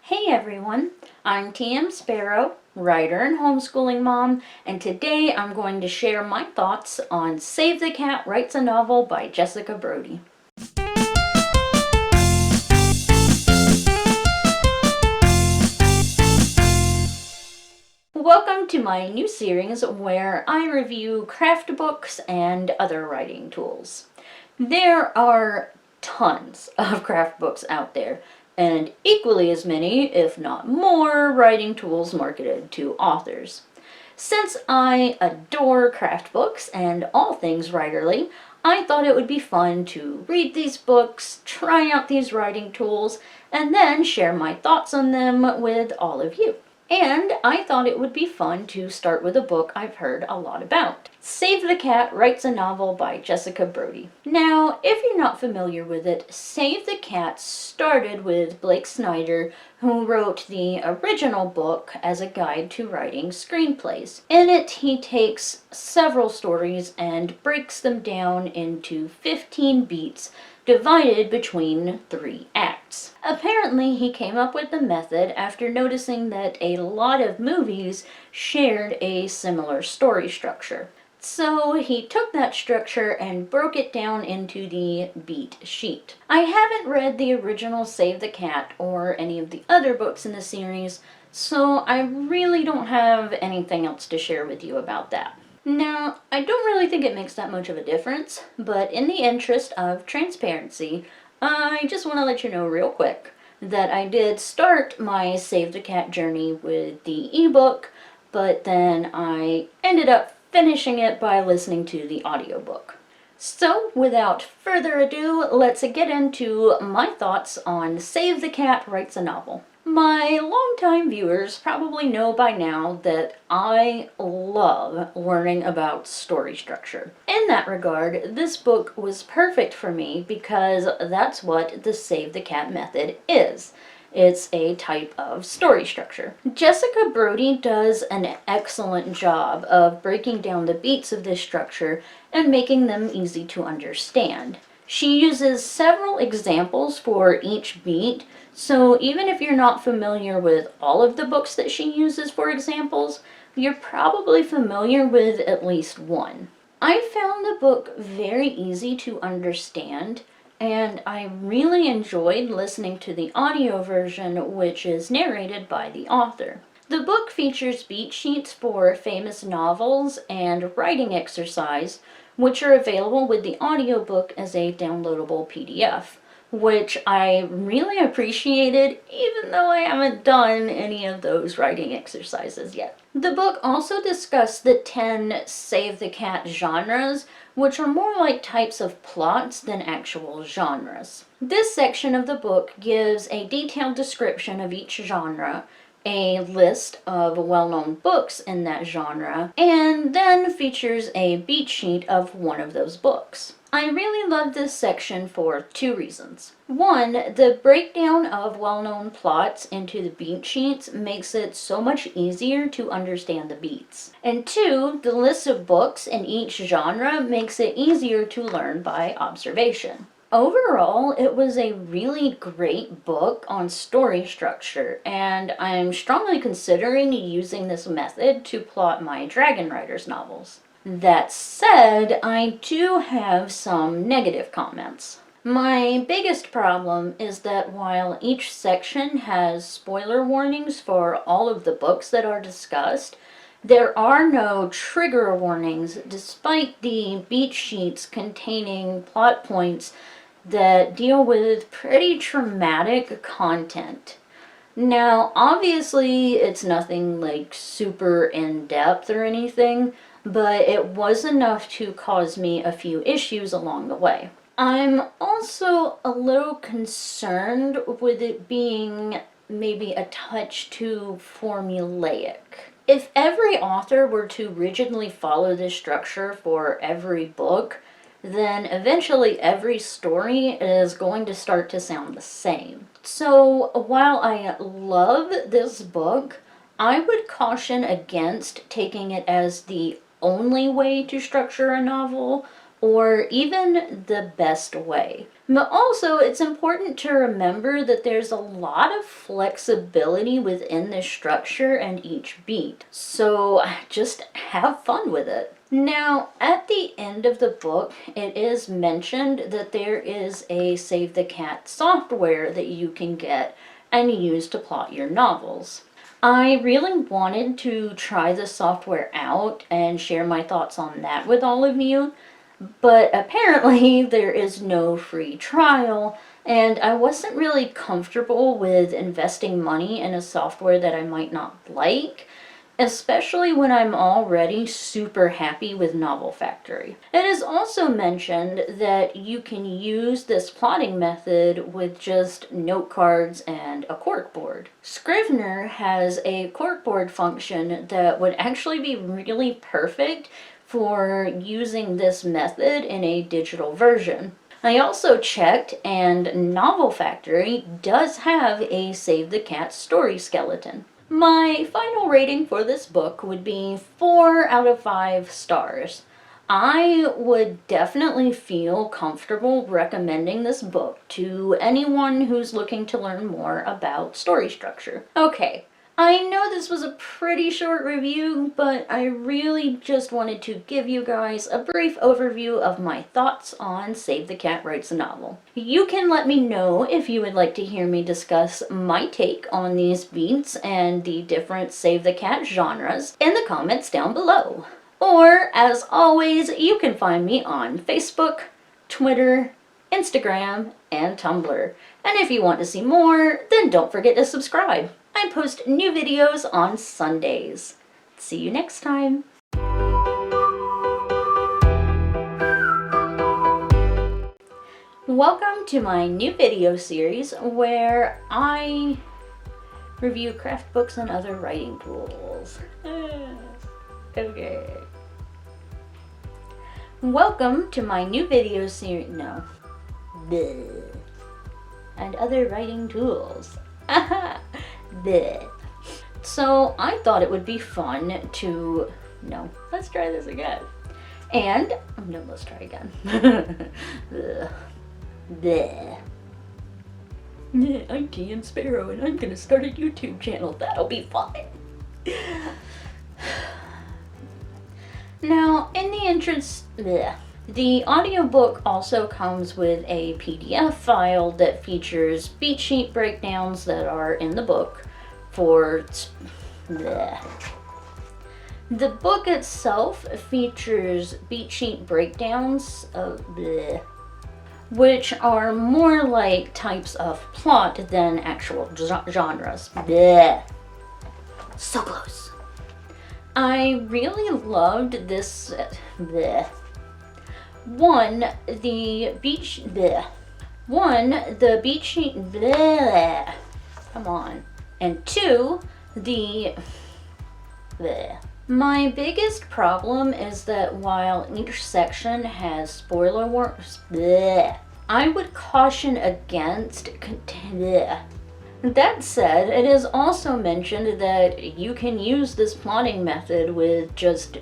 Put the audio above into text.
Hey everyone, I'm TM Sparrow, writer and homeschooling mom, and today I'm going to share my thoughts on Save the Cat Writes a Novel by Jessica Brody. Welcome to my new series where I review craft books and other writing tools. There are tons of craft books out there, and equally as many, if not more, writing tools marketed to authors. Since I adore craft books and all things writerly, I thought it would be fun to read these books, try out these writing tools, and then share my thoughts on them with all of you. And I thought it would be fun to start with a book I've heard a lot about. Save the Cat Writes a Novel by Jessica Brody. Now, if you're not familiar with it, Save the Cat started with Blake Snyder, who wrote the original book as a guide to writing screenplays. In it, he takes several stories and breaks them down into 15 beats divided between 3 acts. Apparently, he came up with the method after noticing that a lot of movies shared a similar story structure. So he took that structure and broke it down into the beat sheet. I haven't read the original Save the Cat or any of the other books in the series, so I really don't have anything else to share with you about that. Now, I don't really think it makes that much of a difference, but in the interest of transparency, I just want to let you know real quick that I did start my Save the Cat journey with the ebook, but then I ended up finishing it by listening to the audiobook. So, without further ado, let's get into my thoughts on Save the Cat Writes a Novel. My longtime viewers probably know by now that I love learning about story structure. In that regard, this book was perfect for me because that's what the Save the Cat method is. It's a type of story structure. Jessica Brody does an excellent job of breaking down the beats of this structure and making them easy to understand. She uses several examples for each beat, so even if you're not familiar with all of the books that she uses for examples, you're probably familiar with at least one. I found the book very easy to understand, and I really enjoyed listening to the audio version, which is narrated by the author. The book features beat sheets for famous novels and writing exercise, which are available with the audiobook as a downloadable PDF, which I really appreciated even though I haven't done any of those writing exercises yet. The book also discussed the 10 Save the Cat genres, which are more like types of plots than actual genres. This section of the book gives a detailed description of each genre, a list of well-known books in that genre, and then features a beat sheet of one of those books. I really love this section for 2 reasons. One, the breakdown of well-known plots into the beat sheets makes it so much easier to understand the beats. And 2, the list of books in each genre makes it easier to learn by observation. Overall, it was a really great book on story structure, and I'm strongly considering using this method to plot my Dragon Riders novels. That said, I do have some negative comments. My biggest problem is that while each section has spoiler warnings for all of the books that are discussed, there are no trigger warnings despite the beat sheets containing plot points that deal with pretty traumatic content. Now, obviously, it's nothing like super in-depth or anything, but it was enough to cause me a few issues along the way. I'm also a little concerned with it being maybe a touch too formulaic. If every author were to rigidly follow this structure for every book, then eventually every story is going to start to sound the same. So while I love this book, I would caution against taking it as the only way to structure a novel, or even the best way. But also, it's important to remember that there's a lot of flexibility within this structure and each beat. So just have fun with it. Now, at the end of the book, it is mentioned that there is a Save the Cat software that you can get and use to plot your novels. I really wanted to try the software out and share my thoughts on that with all of you, but apparently there is no free trial, and I wasn't really comfortable with investing money in a software that I might not like, especially when I'm already super happy with Novel Factory. It is also mentioned that you can use this plotting method with just note cards and a corkboard. Scrivener has a corkboard function that would actually be really perfect for using this method in a digital version. I also checked, and Novel Factory does have a Save the Cat story skeleton. My final rating for this book would be 4 out of 5 stars. I would definitely feel comfortable recommending this book to anyone who's looking to learn more about story structure. Okay, I know this was a pretty short review, but I really just wanted to give you guys a brief overview of my thoughts on Save the Cat Writes a Novel. You can let me know if you would like to hear me discuss my take on these beats and the different Save the Cat genres in the comments down below. Or, as always, you can find me on Facebook, Twitter, Instagram, and Tumblr. And if you want to see more, then don't forget to subscribe. I post new videos on Sundays. See you next time. Welcome to my new video series where I review craft books and other writing tools. Okay. Welcome to my new video series. No. Bleh. And other writing tools. Bleh. So I thought it would be fun to. No, let's try this again. And. No, let's try again. Bleh. Bleh. I'm T.M. Sparrow and I'm gonna start a YouTube channel. That'll be fun. Now, in the entrance, the audiobook also comes with a PDF file that features beat sheet breakdowns that are in the book for. The book itself features beat sheet breakdowns of which are more like types of plot than actual genres. So close. I really loved this. One, the beat sheet. Come on. And two, the. My biggest problem is that while each section has spoiler warnings, I would caution against. That said, it is also mentioned that you can use this plotting method with just